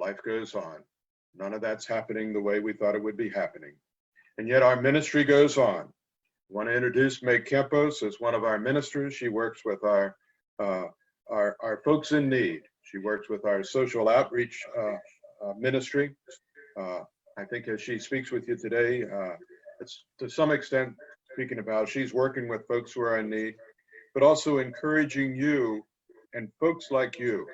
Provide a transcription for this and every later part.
life goes on. None of that's happening the way we thought it would be happening. And yet our ministry goes on. I want to introduce Meg Campos as one of our ministers. She works with our folks in need. She works with our social outreach ministry. I think as she speaks with you today, it's to some extent speaking about she's working with folks who are in need, but also encouraging you and folks like you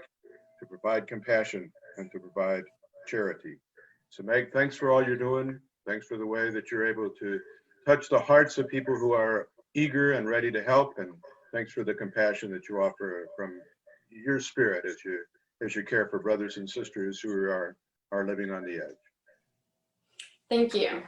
to provide compassion and to provide charity. So Meg, thanks for all you're doing. Thanks for the way that you're able to touch the hearts of people who are eager and ready to help. And thanks for the compassion that you offer from your spirit as you care for brothers and sisters who are living on the edge. Thank you.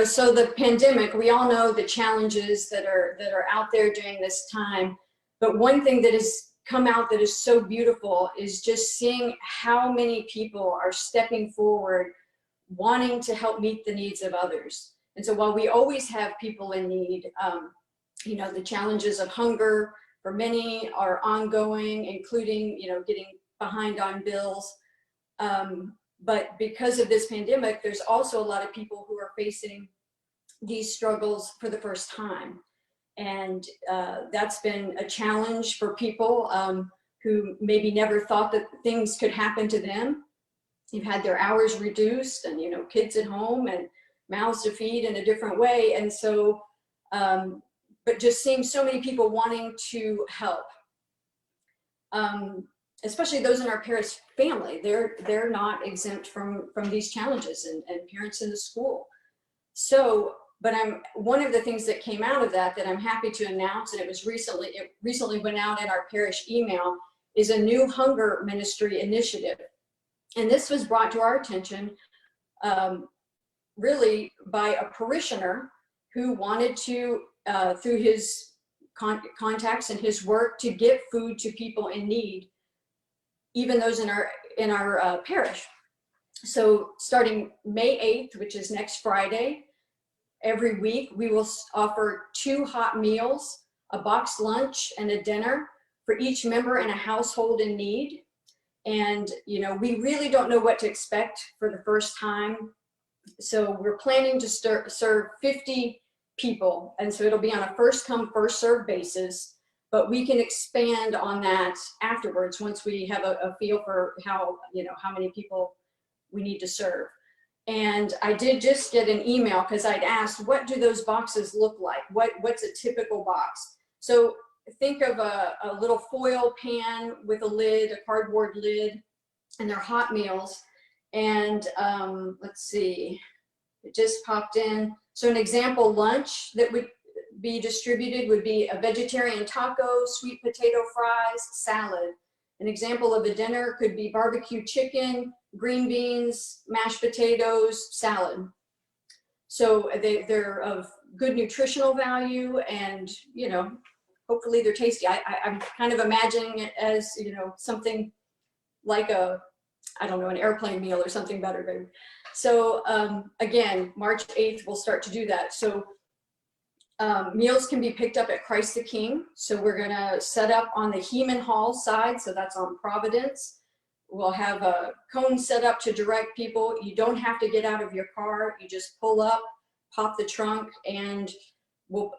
So the pandemic, we all know the challenges that are out there during this time. But one thing that has come out that is so beautiful is just seeing how many people are stepping forward, wanting to help meet the needs of others. And so while we always have people in need, the challenges of hunger for many are ongoing, including, getting behind on bills. But because of this pandemic, there's also a lot of people who are facing these struggles for the first time. And that's been a challenge for people who maybe never thought that things could happen to them. You've had their hours reduced and, kids at home and mouths to feed in a different way. And so, but just seeing so many people wanting to help, especially those in our parish family, they're not exempt from these challenges, and parents in the school. So, but one of the things that came out of that I'm happy to announce, and it recently went out in our parish email, is a new hunger ministry initiative. And this was brought to our attention really by a parishioner who wanted to, through his contacts and his work, to get food to people in need, even those in our parish. So starting May 8th, which is next Friday, every week we will offer 2 hot meals, a boxed lunch and a dinner for each member in a household in need. And we really don't know what to expect for the first time. So we're planning to serve 50 people. And so it'll be on a first come, first serve basis, but we can expand on that afterwards once we have a feel for how many people we need to serve. And I did just get an email because I'd asked, what do those boxes look like? What's a typical box? So think of a little foil pan with a lid, a cardboard lid, and they're hot meals. And let's see, it just popped in. So an example lunch that would be distributed would be a vegetarian taco, sweet potato fries, salad. An example of a dinner could be barbecue chicken, green beans, mashed potatoes, salad. So they're of good nutritional value, and hopefully they're tasty. I'm kind of imagining it as something like an airplane meal or something better. So again, March 8th we'll start to do that. So meals can be picked up at Christ the King. So we're gonna set up on the Heman Hall side, so that's on Providence. We'll have a cone set up to direct people. You don't have to get out of your car. You just pull up, pop the trunk, and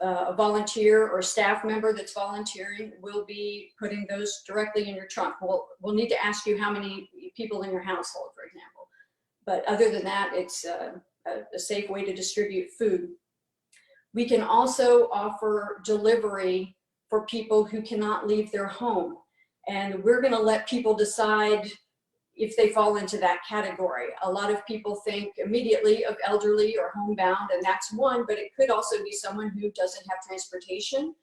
a volunteer or staff member that's volunteering will be putting those directly in your trunk. We'll need to ask you how many people in your household, for example. But other than that, it's a safe way to distribute food. We can also offer delivery for people who cannot leave their home. And we're gonna let people decide if they fall into that category. A lot of people think immediately of elderly or homebound, and that's one, but it could also be someone who doesn't have transportation,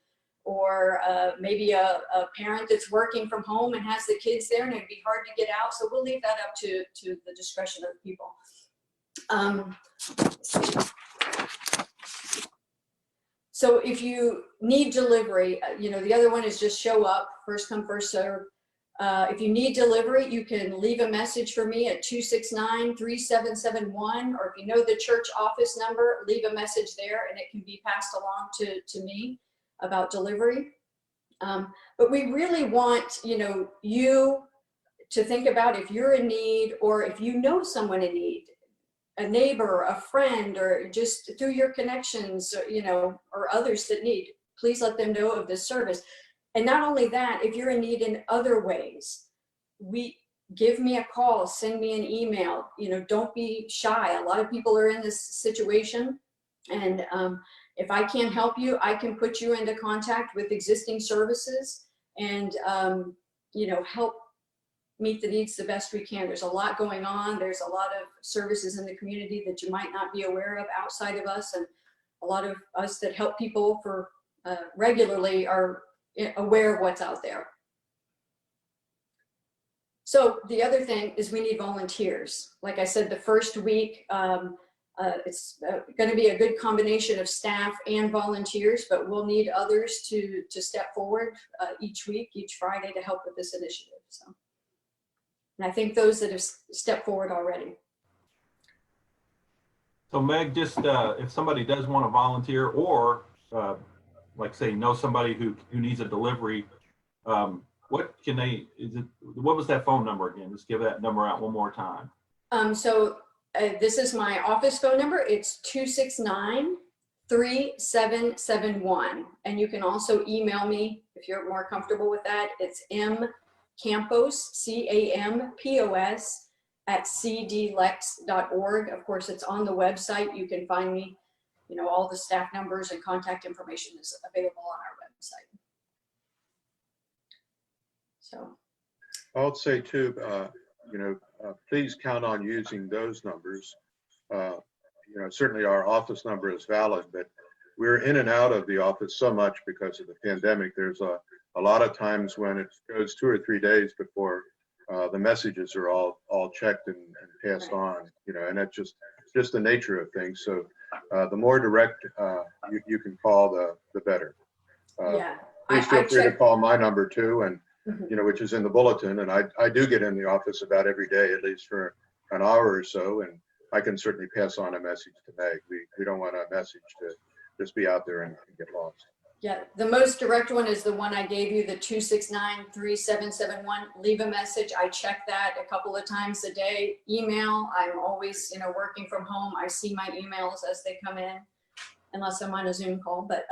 or maybe a parent that's working from home and has the kids there and it'd be hard to get out. So we'll leave that up to the discretion of people. Let's see. So if you need delivery, the other one is just show up, first come, first serve. If you need delivery, you can leave a message for me at 269-3771, or if you know the church office number, leave a message there and it can be passed along to me about delivery. But we really want, you to think about if you're in need, or if you know someone in need, a neighbor, a friend, or just through your connections, you know, or others that need, please let them know of this service. And not only that, if you're in need in other ways, give me a call, send me an email, you know, don't be shy. A lot of people are in this situation, and if I can't help you, I can put you into contact with existing services and, you know, help meet the needs the best we can. There's a lot going on. There's a lot of services in the community that you might not be aware of outside of us, and a lot of us that help people for regularly are aware of what's out there. So the other thing is we need volunteers. Like I said, the first week, it's going to be a good combination of staff and volunteers, but we'll need others to step forward each week, each Friday, to help with this initiative. So, and I think those that have stepped forward already. So Meg, just if somebody does want to volunteer, or like say know somebody who needs a delivery, what can they, what was that phone number again? Just give that number out one more time. This is my office phone number. It's 269-3771. And you can also email me if you're more comfortable with that. It's mcampos, C-A-M-P-O-S, @cdlex.org. Of course, it's on the website. You can find me, you know, all the staff numbers and contact information is available on our website. So I'll say too, you know, please count on using those numbers. You know, certainly our office number is valid, but we're in and out of the office so much because of the pandemic. There's a lot of times when it goes 2 or 3 days before the messages are all checked and passed on, you know, and that's just the nature of things. So the more direct you can call, the better. yeah, Please feel free to call my number too, and you know, which is in the bulletin. And I do get in the office about every day, at least for an hour or so, and I can certainly pass on a message to Meg. We don't want a message to just be out there and get lost. Yeah, the most direct one is the one I gave you, the 269-3771. Leave a message. I check that a couple of times a day. Email, I'm always, you know, working from home. I see my emails as they come in, unless I'm on a Zoom call. But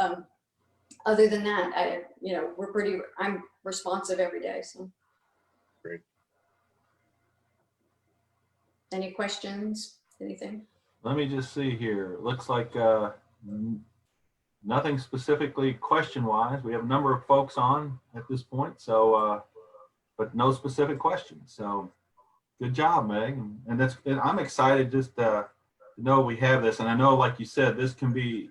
other than that, you know, I'm responsive every day. So Great. Any questions? Anything? Let me just see here. It looks like nothing specifically question-wise. We have a number of folks on at this point, so but no specific questions. So good job, Meg. And I'm excited just to know we have this. And I know, like you said, this can be,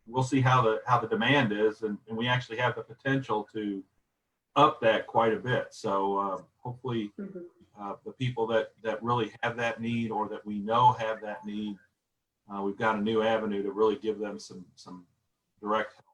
we'll see how the demand is, and we actually have the potential to up that quite a bit. So hopefully the people that really have that need, or that we know have that need, we've got a new avenue to really give them some direct help.